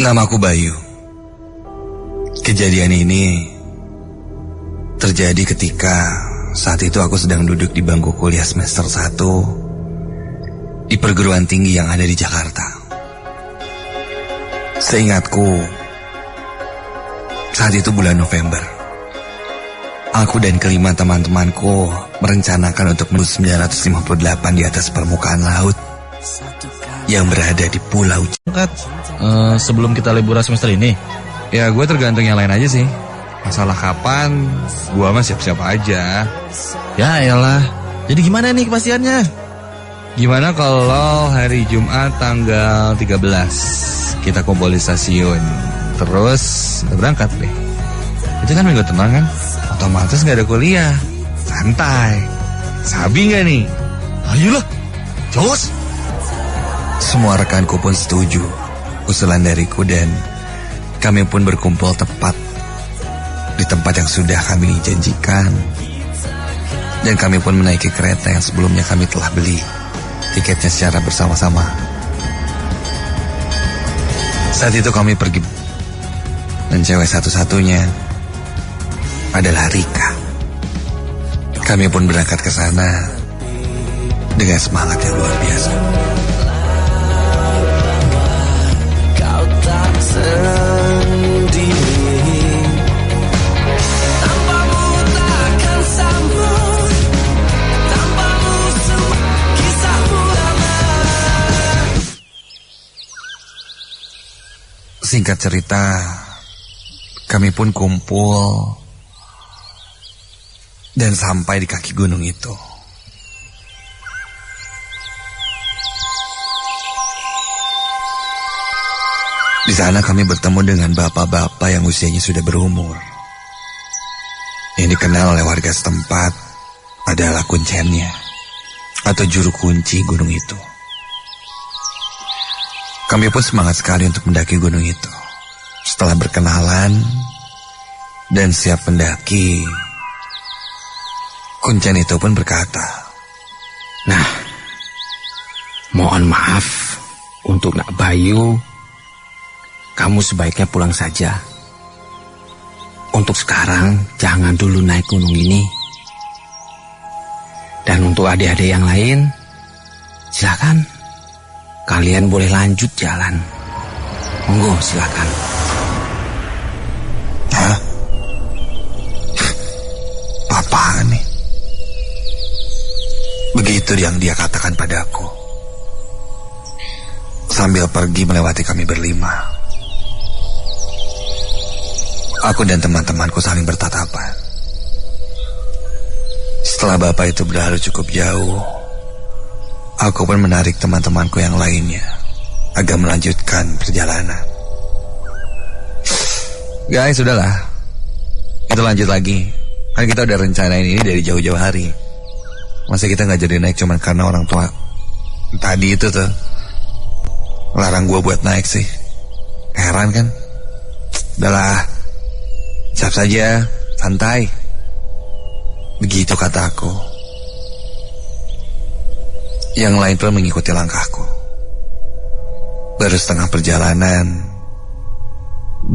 Namaku Bayu. Kejadian ini terjadi ketika saat itu aku sedang duduk di bangku kuliah semester 1 di perguruan tinggi yang ada di Jakarta. Seingatku, saat itu bulan November. Aku dan kelima teman-temanku merencanakan untuk menuju 958 di atas permukaan laut yang berada di Pulau sebelum kita liburan semester ini. Ya gue tergantung yang lain aja sih. Masalah kapan, gue mah siap-siap aja. Ya elah. Jadi gimana nih kepastiannya? Gimana kalau hari Jumat tanggal 13 kita kumpul di stasiun, terus kita berangkat deh. Itu kan minggu tenang kan, otomatis gak ada kuliah, santai. Sabi gak nih? Ayolah, jos. Semua rekanku pun setuju usulan dariku dan kami pun berkumpul tepat di tempat yang sudah kami janjikan. Dan kami pun menaiki kereta yang sebelumnya kami telah beli tiketnya secara bersama-sama. Saat itu kami pergi, dan cewek satu-satunya adalah Rika. Kami pun berangkat ke sana dengan semangat yang luar biasa. Singkat cerita, kami pun kumpul dan sampai di kaki gunung itu. Di sana kami bertemu dengan bapak-bapak yang usianya sudah berumur. Yang dikenal oleh warga setempat adalah kuncennya atau juru kunci gunung itu. Kami pun semangat sekali untuk mendaki gunung itu. Setelah berkenalan dan siap mendaki, kuncen itu pun berkata, "Nah, mohon maaf untuk Nak Bayu, kamu sebaiknya pulang saja. Untuk sekarang jangan dulu naik gunung ini. Dan untuk adik-adik yang lain, silakan. Kalian boleh lanjut jalan. Monggo, silakan." Hah? Apaan nih? Begitu yang dia katakan padaku. Sambil pergi melewati kami berlima. Aku dan teman-temanku saling bertatapan. Setelah bapak itu berlalu cukup jauh, aku pun menarik teman-temanku yang lainnya agar melanjutkan perjalanan. Guys, sudahlah. Kita lanjut lagi. Kan kita udah rencanain ini dari jauh-jauh hari. Masa kita gak jadi naik cuman karena orang tua tadi itu tuh larang gue buat naik sih. Heran kan? Udahlah, siap saja, santai. Begitu kataku. Yang lain pun mengikuti langkahku. Baru setengah perjalanan,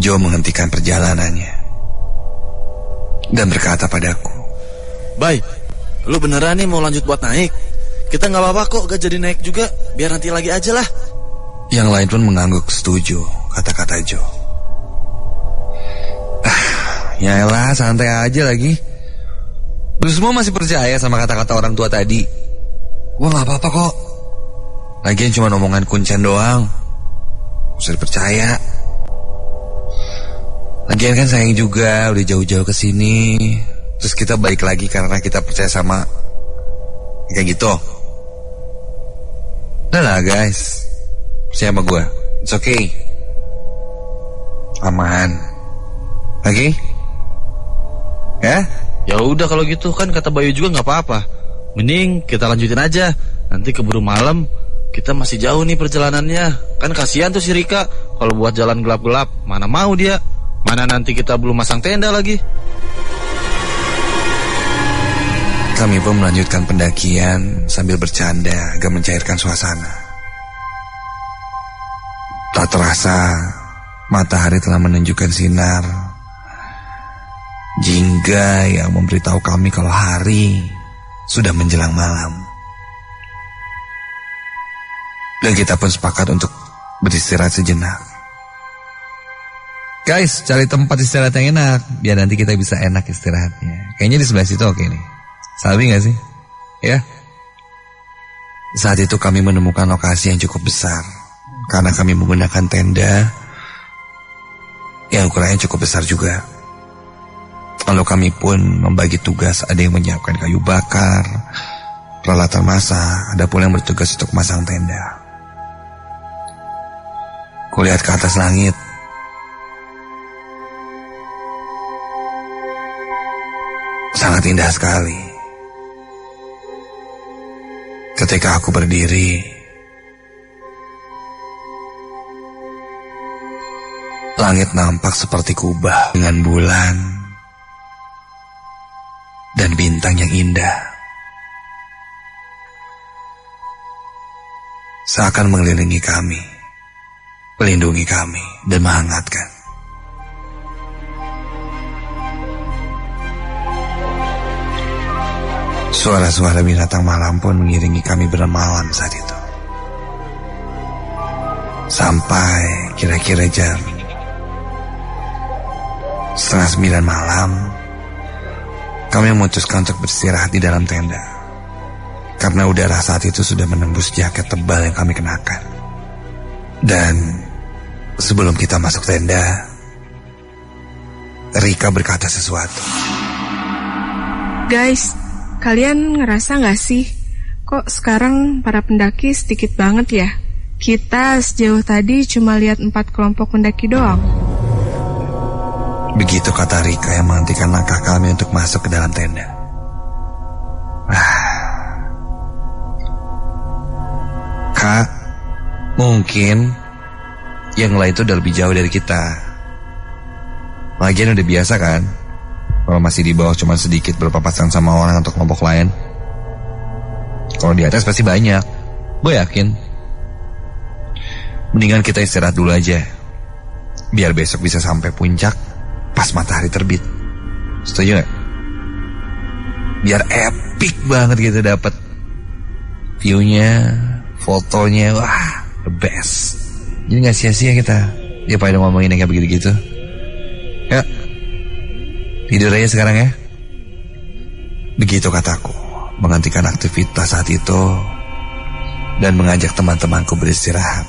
Joe menghentikan perjalanannya dan berkata padaku, Bay, lu beneran nih mau lanjut buat naik? Kita gak apa-apa kok gak jadi naik juga. Biar nanti lagi aja lah. Yang lain pun mengangguk setuju kata-kata Joe. Ya elah, santai aja lagi. Lu semua masih percaya sama kata-kata orang tua tadi? Wah, gak apa-apa kok. Lagian cuma omongan kuncen doang. Usah dipercaya. Lagian kan sayang juga udah jauh-jauh ke sini. Terus kita balik lagi karena kita percaya sama kayak gitu. Udah lah guys, percaya sama gue. It's okay. Aman. Lagi? Ya? Ya udah kalau gitu, kan kata Bayu juga nggak apa-apa. Mending kita lanjutin aja. Nanti keburu malam, kita masih jauh nih perjalanannya. Kan kasihan tuh si Rika kalau buat jalan gelap-gelap. Mana mau dia? Mana nanti kita belum masang tenda lagi. Kami pun melanjutkan pendakian sambil bercanda agar mencairkan suasana. Tak terasa Matahari telah menunjukkan sinar jingga yang memberitahu kami kalau hari sudah menjelang malam. Dan kita pun sepakat untuk beristirahat sejenak. Guys, cari tempat istirahat yang enak, biar nanti kita bisa enak istirahatnya. Kayaknya di sebelah situ oke nih. Sabi gak sih? Ya. Saat itu kami menemukan lokasi yang cukup besar, karena kami menggunakan tenda yang ukurannya cukup besar juga. Lalu kami pun membagi tugas, ada yang menyiapkan kayu bakar, peralatan masak, ada pula yang bertugas untuk masang tenda. Kulihat ke atas langit. Sangat indah sekali. Ketika aku berdiri, langit nampak seperti kubah dengan bulan dan bintang yang indah. Seakan mengelilingi kami, melindungi kami, dan menghangatkan. Suara-suara binatang malam pun mengiringi kami bermalam saat itu. Sampai kira-kira jam 8:30 malam, kami memutuskan untuk beristirahat di dalam tenda. Karena udara saat itu sudah menembus jaket tebal yang kami kenakan. Dan sebelum kita masuk tenda, Rika berkata sesuatu. Guys, kalian ngerasa gak sih, kok sekarang para pendaki sedikit banget ya? Kita sejauh tadi cuma lihat 4 kelompok pendaki doang. Begitu kata Rika yang menghentikan langkah kami untuk masuk ke dalam tenda. Kak, mungkin yang lain itu udah lebih jauh dari kita. Lagian udah biasa kan, kalau masih di bawah cuma sedikit berpapasan sama orang atau kelompok lain. Kalau di atas pasti banyak, gue yakin. Mendingan kita istirahat dulu aja, biar besok bisa sampai puncak pas matahari terbit. Setuju gak? Biar epic banget gitu dapet view-nya, fotonya, wah, the best. Jadi gak sia-sia kita pada ngomongin yang kayak begitu-gitu. Ya, tidur aja sekarang ya. Begitu kataku, menghentikan aktivitas saat itu dan mengajak teman-temanku beristirahat.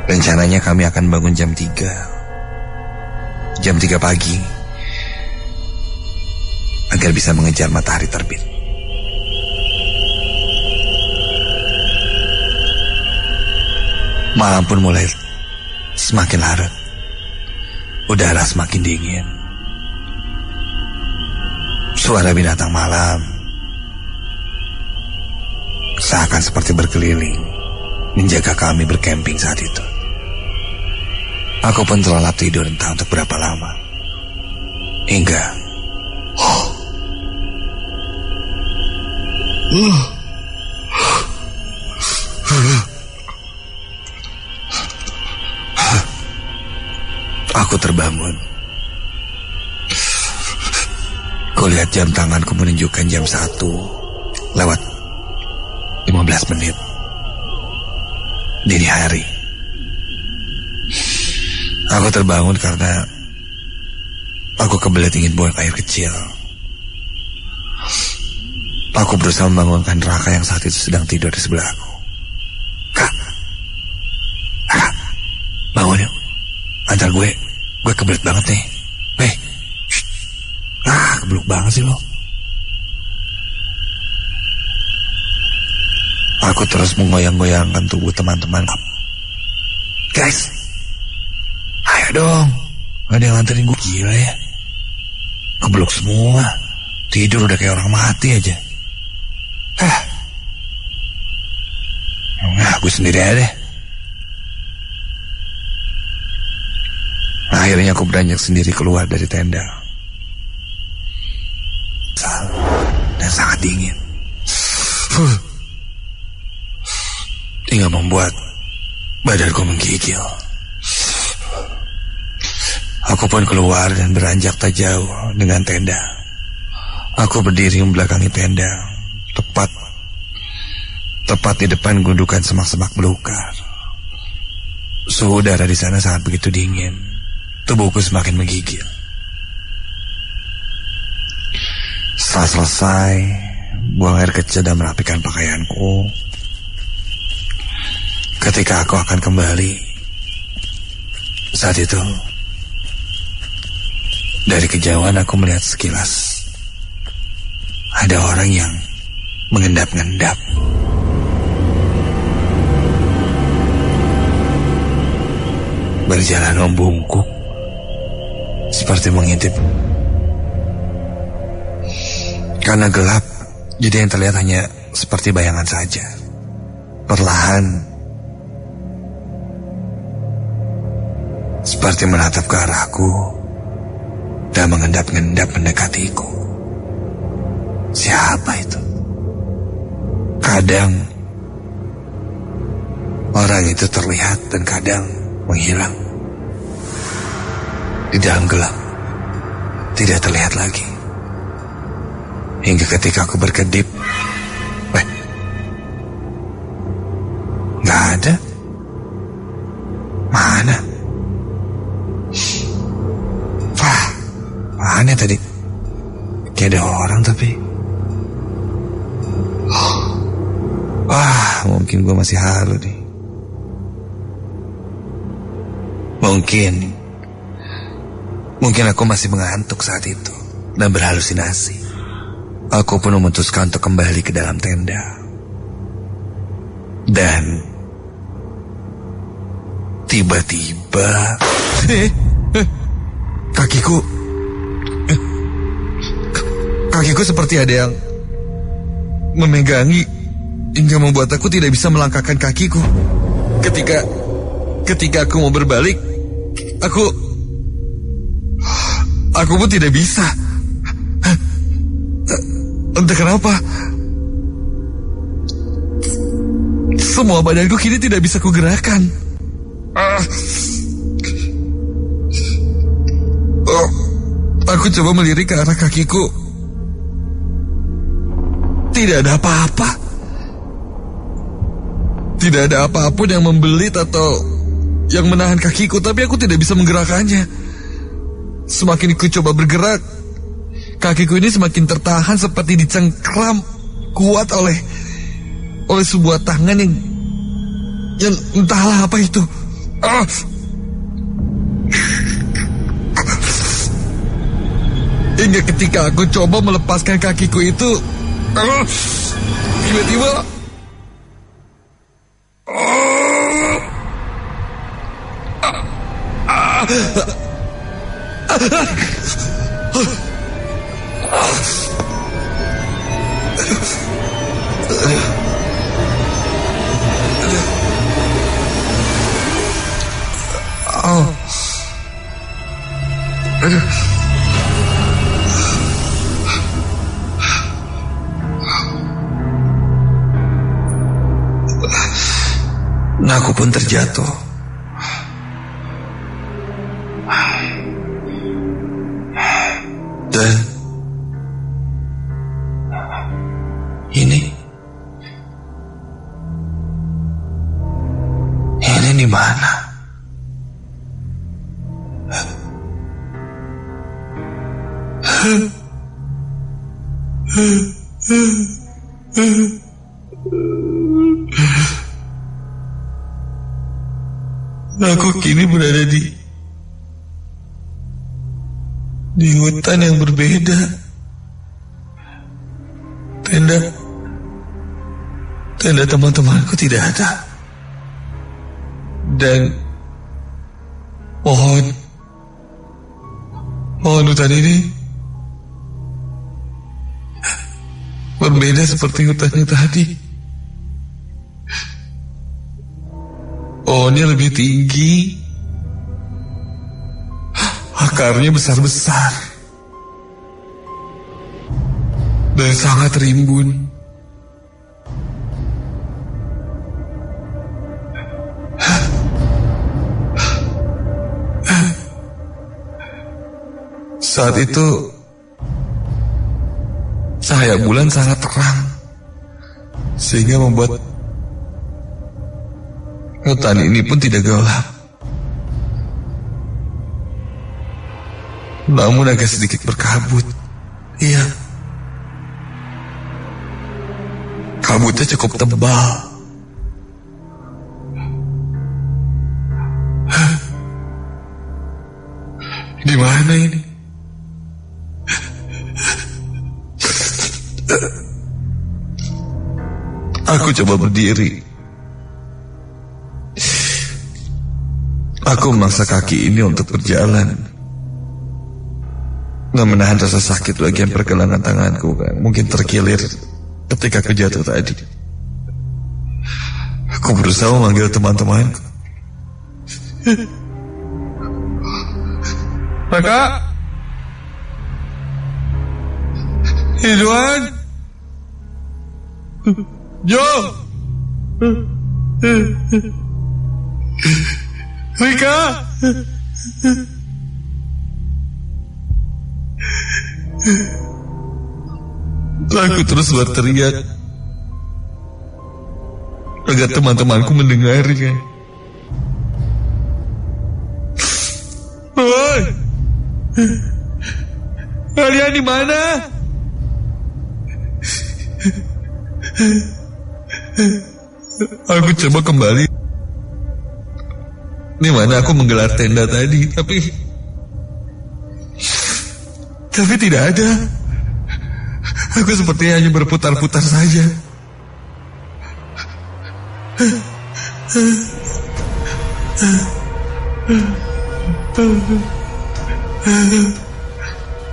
Rencananya kami akan bangun jam 3 pagi agar bisa mengejar matahari terbit. Malam pun mulai semakin larut. Udara semakin dingin. Suara binatang malam seakan seperti berkeliling menjaga kami bercamping saat itu. Aku pun terlelap tidur entah untuk berapa lama. Hingga aku terbangun. Kulihat jam tanganku menunjukkan jam 1:15 dini hari. Aku terbangun karena aku kebelet ingin buang air kecil. Aku berusaha membangunkan Raka yang saat itu sedang tidur di sebelahku. Kak, bangun yuk. Antar gue kebelet banget nih. Kebelet banget sih lo. Aku terus menggoyang-goyangkan tubuh teman-teman. Guys, ayo dong, ada yang nganterin gue. Gila ya, keblok semua. Tidur udah kayak orang mati aja. Gue sendiri aja deh. Akhirnya aku beranjak sendiri keluar dari tenda. Dan sangat dingin. Hingga membuat Badanku menggigil. Aku pun keluar dan beranjak tak jauh dengan tenda. Aku berdiri membelakangi tenda, tepat di depan gundukan semak-semak belukar. Suhu udara di sana sangat begitu dingin. Tubuhku semakin menggigil. Setelah selesai buang air kecil dan merapikan pakaianku, ketika aku akan kembali, saat itu dari kejauhan aku melihat sekilas ada orang yang mengendap-ngendap. Berjalan membungkuk seperti mengintip. Karena gelap, jadi yang terlihat hanya seperti bayangan saja. Perlahan seperti menatap ke arahku dan mengendap-ngendap mendekatiku. Siapa itu? Kadang orang itu terlihat dan kadang menghilang. Di dalam gelap tidak terlihat lagi. Hingga ketika aku berkedip, nggak ada. Mana? Wah, mana tadi? Kayak ada orang tapi. Wah, mungkin gue masih halu nih. Mungkin aku masih mengantuk saat itu dan berhalusinasi. Aku pun memutuskan untuk kembali ke dalam tenda. Dan tiba-tiba kakiku seperti ada yang memegangi hingga membuat aku tidak bisa melangkahkan kakiku. Ketika aku mau berbalik, aku pun tidak bisa. Entah kenapa semua badanku kini tidak bisa kugerakkan. Aku coba melirik ke arah kakiku. Tidak ada apa-apa. Tidak ada apapun yang membelit atau yang menahan kakiku, tapi aku tidak bisa menggerakkannya. Semakin aku coba bergerak, kakiku ini semakin tertahan seperti dicengkram kuat oleh sebuah tangan yang entahlah apa itu. Hingga ketika aku coba melepaskan kakiku itu, tiba-tiba nah, aku pun terjatuh. Dan ini di mana? Aku kini berada di hutan yang berbeda. Tenda teman-temanku tidak ada. Dan pohon hutan ini berbeda seperti hutannya tadi. Pohonnya lebih tinggi, akarnya besar-besar, dan sangat rimbun. Saat itu cahaya bulan sangat terang, sehingga membuat hutan ini pun tidak gelap. Namun agak sedikit berkabut. Iya, kabutnya cukup tebal. Di mana ini? Aku coba berdiri. Aku memaksa kaki ini untuk berjalan, dan menahan rasa sakit bagian pergelangan tanganku kan mungkin terkilir ketika aku jatuh tadi. Aku berusaha memanggil teman-temanku. Raka, Ridwan, Jo, Rika. Aku terus berteriak agar teman-temanku mendengarnya. Woi, kalian di mana? Aku coba kembali di mana aku menggelar tenda tadi, tapi tidak ada. Aku seperti hanya berputar-putar saja.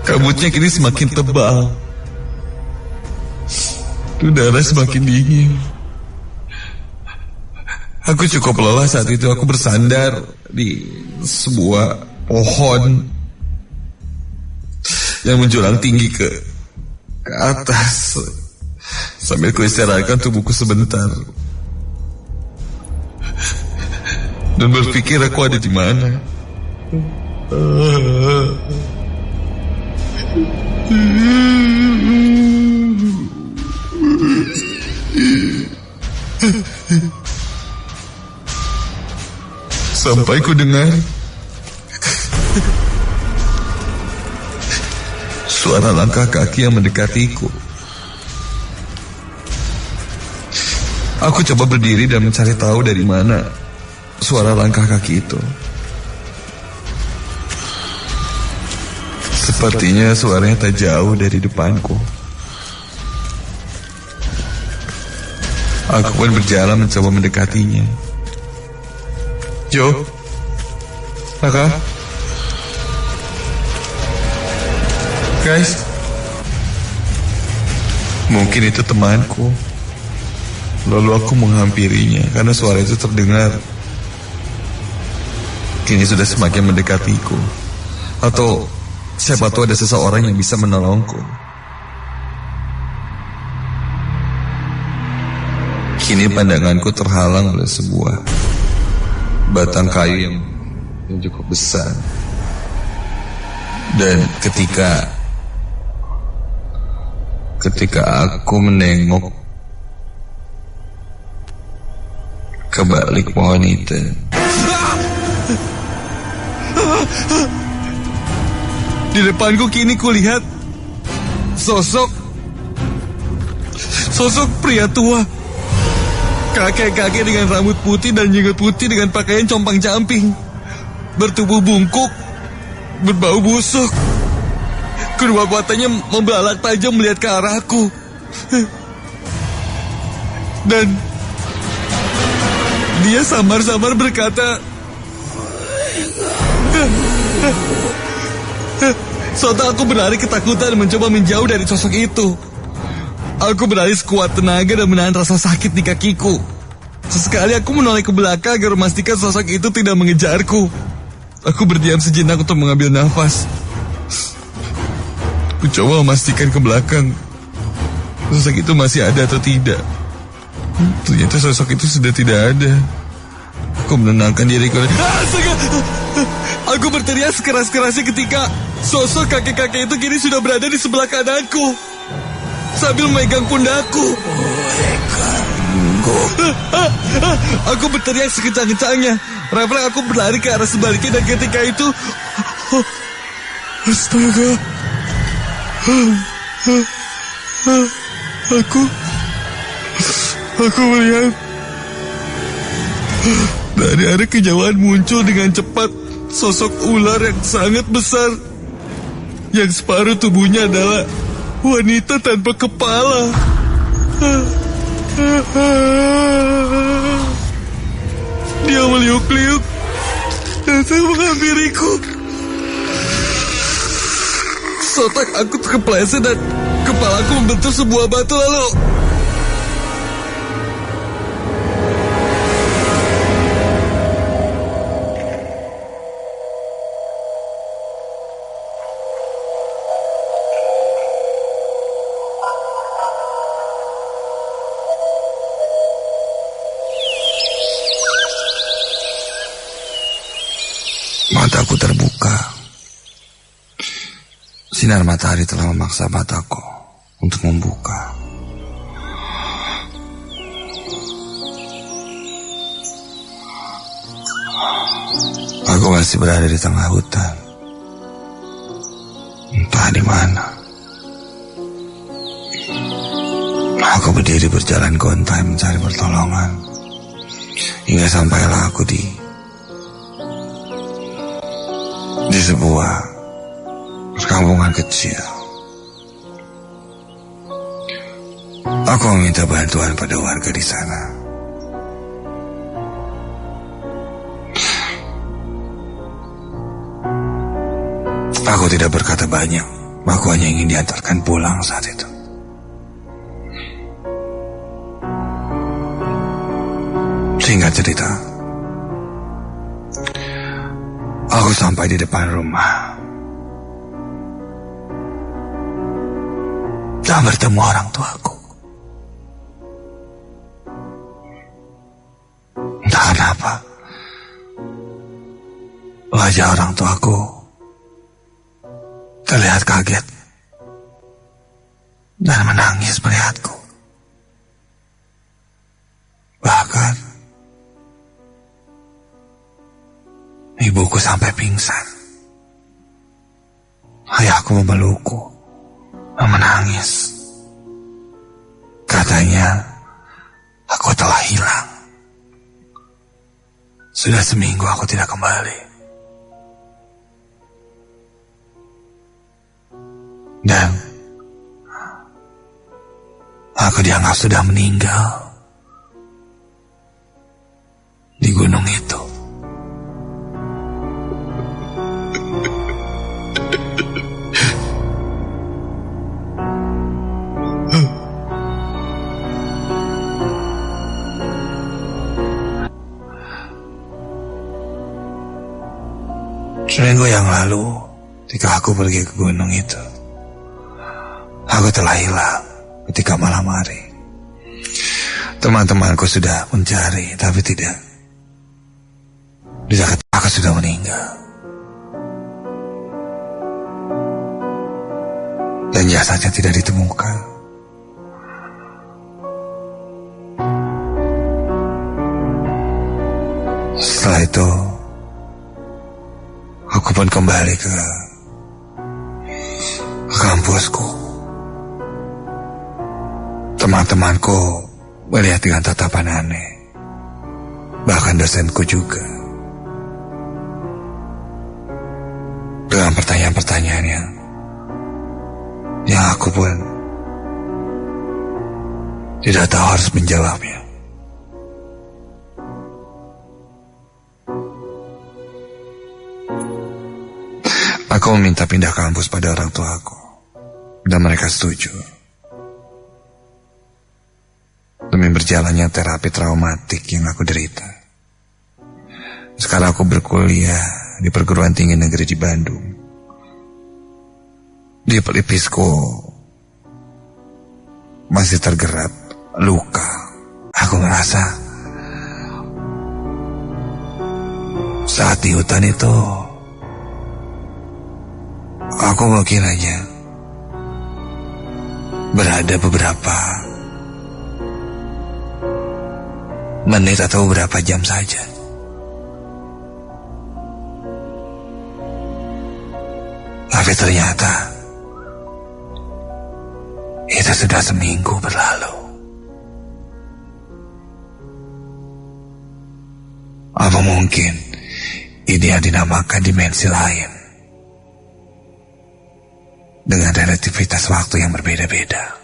Kabutnya kini semakin tebal. Udara semakin dingin. Aku cukup lelah saat itu. Aku bersandar di sebuah pohon yang menjulang tinggi ke atas, sambil ku istirahatkan tubuhku sebentar dan berpikir aku ada di mana. Sampai ku dengar suara langkah kaki yang mendekatiku. Aku coba berdiri dan mencari tahu dari mana suara langkah kaki itu. Sepertinya suaranya tak jauh dari depanku. Aku pun berjalan mencoba mendekatinya. Jo, Raka, guys, mungkin itu temanku. Lalu aku menghampirinya karena suara itu terdengar. Kini sudah semakin mendekatiku. Atau siapa tahu ada seseorang yang bisa menolongku. Kini pandanganku terhalang oleh sebuah batang kayu yang cukup besar. Dan ketika aku menengok ke balik pohon itu, di depanku kini kulihat sosok pria tua, kakek-kakek dengan rambut putih dan jenggot putih dengan pakaian compang-camping, bertubuh bungkuk, berbau busuk. Kedua matanya membelalak tajam melihat ke arahku. Dan dia samar-samar berkata, sontak aku berlari ketakutan dan mencoba menjauh dari sosok itu. Aku berlari sekuat tenaga dan menahan rasa sakit di kakiku. Sesekali aku menoleh ke belakang agar memastikan sosok itu tidak mengejarku. Aku berdiam sejenak untuk mengambil nafas. Aku coba memastikan ke belakang sosok itu masih ada atau tidak. Ternyata sosok itu sudah tidak ada. Aku menenangkan diriku. Aku berteriak sekeras-kerasnya ketika Sosok kakek-kakek itu kini sudah berada di sebelah kananku sambil memegang pundakku. Aku berteriak sekencang-kencangnya. Refleks aku berlari ke arah sebaliknya dan ketika itu astaga, aku melihat dari arah kejauhan muncul dengan cepat sosok ular yang sangat besar, yang separuh tubuhnya adalah wanita tanpa kepala. Dia meliuk-liuk dan menghampiriku. Sontak aku terkepleset dan kepalaku membentur sebuah batu lalu mataku terbuka. Sinar matahari telah memaksa mataku untuk membuka. Aku masih berada di tengah hutan. Entah di mana. Aku berdiri berjalan gontai mencari pertolongan. Hingga sampailah aku di sebuah perkampungan kecil. Aku meminta bantuan pada warga di sana. Aku tidak berkata banyak. Aku hanya ingin diantarkan pulang saat itu. Singkat cerita, aku sampai di depan rumah dan bertemu orang tuaku. Entah kenapa, wajah orang tuaku terlihat kaget dan menangis melihatku. Bahkan ibuku sampai pingsan. Ayahku memelukku dan menangis. Katanya, aku telah hilang. Sudah seminggu aku tidak kembali. Dan aku dianggap sudah meninggal di gunung itu. Seminggu yang lalu, ketika aku pergi ke gunung itu, aku telah hilang ketika malam hari. Teman-temanku sudah mencari, tapi tidak. Dia kata aku sudah meninggal. Dan jasadnya tidak ditemukan. Setelah itu, aku pun kembali ke kampusku. Teman-temanku melihat dengan tatapan aneh. Bahkan dosenku juga. Dengan pertanyaan-pertanyaan yang aku pun tidak tahu harus menjawabnya. Aku meminta pindah kampus pada orang tuaku, dan mereka setuju. Demi berjalannya terapi traumatik yang aku derita. Sekarang aku berkuliah di perguruan tinggi negeri di Bandung. Di pelipisku masih tergerak luka. Aku merasa saat di hutan itu Aku mengira berada beberapa menit atau beberapa jam saja. Tapi ternyata itu sudah seminggu berlalu. Apa mungkin ini yang dinamakan dimensi lain dengan relativitas waktu yang berbeda-beda?